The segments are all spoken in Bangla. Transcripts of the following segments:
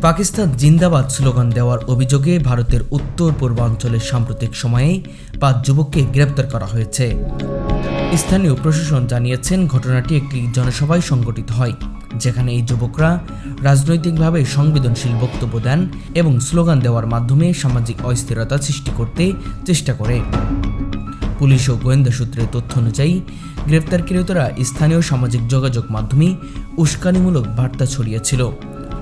পাকিস্তান জিন্দাবাদ স্লোগান দেওয়ার অভিযোগে ভারতের উত্তর পূর্বাঞ্চলের সাম্প্রতিক সময়ে 5 যুবককে গ্রেপ্তার করা হয়েছে। স্থানীয় প্রশাসন জানিয়েছেন, ঘটনাটি একটি জনসভায় সংঘটিত হয়, যেখানে এই যুবকরা রাজনৈতিকভাবে সংবেদনশীল বক্তব্য দেন এবং স্লোগান দেওয়ার মাধ্যমে সামাজিক অস্থিরতা সৃষ্টি করতে চেষ্টা করে। পুলিশ ও গোয়েন্দা সূত্রের তথ্য অনুযায়ী গ্রেপ্তারকৃতরা স্থানীয় সামাজিক যোগাযোগ মাধ্যমে উস্কানিমূলক বার্তা ছড়িয়েছিল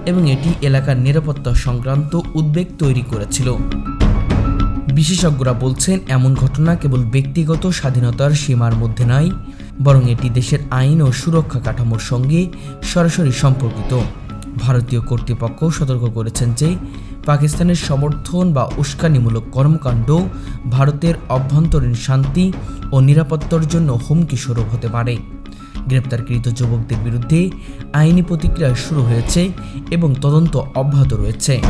এবং এটি এলাকার নিরাপত্তা সংক্রান্ত উদ্বেগ তৈরি করেছিল। বিশেষজ্ঞরা বলছেন, এমন ঘটনা কেবল ব্যক্তিগত স্বাধীনতার সীমার মধ্যে নয়, বরং এটি দেশের আইন ও সুরক্ষা কাঠামোর সঙ্গে সরাসরি সম্পর্কিত। ভারতীয় কর্তৃপক্ষ সতর্ক করেছেন যে পাকিস্তানের সমর্থন বা উস্কানিমূলক কর্মকাণ্ড ভারতের অভ্যন্তরীণ শান্তি ও নিরাপত্তার জন্য হুমকি স্বরূপ হতে পারে। গ্রেপ্তারকৃত যুবকদের বিরুদ্ধে আইনি প্রতিক্রিয়া শুরু হয়েছে এবং তদন্ত অব্যাহত রয়েছে।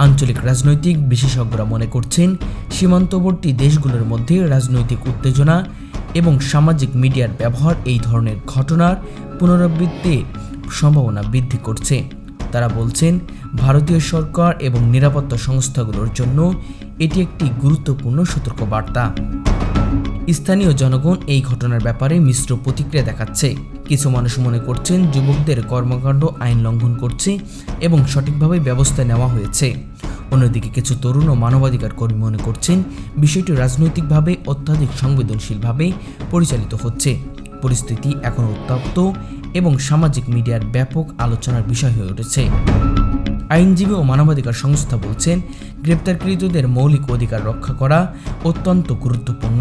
আঞ্চলিক রাজনৈতিক বিশেষজ্ঞরা মনে করছেন, সীমান্তবর্তী দেশগুলোর মধ্যে রাজনৈতিক উত্তেজনা এবং সামাজিক মিডিয়ার ব্যবহার এই ধরনের ঘটনার পুনরাবৃত্তির সম্ভাবনা বৃদ্ধি করছে। তারা বলছেন, ভারতীয় সরকার এবং নিরাপত্তা সংস্থাগুলোর জন্য এটি একটি গুরুত্বপূর্ণ সতর্কবার্তা। স্থানীয় জনগণ এই ঘটনার ব্যাপারে মিশ্র প্রতিক্রিয়া দেখাচ্ছে। কিছু মানুষ মনে করছেন যুবকদের কর্মকাণ্ড আইন লঙ্ঘন করছে এবং সঠিকভাবে ব্যবস্থা নেওয়া হয়েছে। অন্যদিকে কিছু তরুণ ও মানবাধিকার কর্মী মনে করছেন বিষয়টি রাজনৈতিকভাবে অত্যাধিক সংবেদনশীলভাবে পরিচালিত হচ্ছে। পরিস্থিতি এখন উত্তপ্ত এবং সামাজিক মিডিয়ার ব্যাপক আলোচনার বিষয় হয়ে উঠেছে। আইনজীবী ও মানবাধিকার সংস্থা বলছেন, গ্রেপ্তারকৃতদের মৌলিক অধিকার রক্ষা করা অত্যন্ত গুরুত্বপূর্ণ।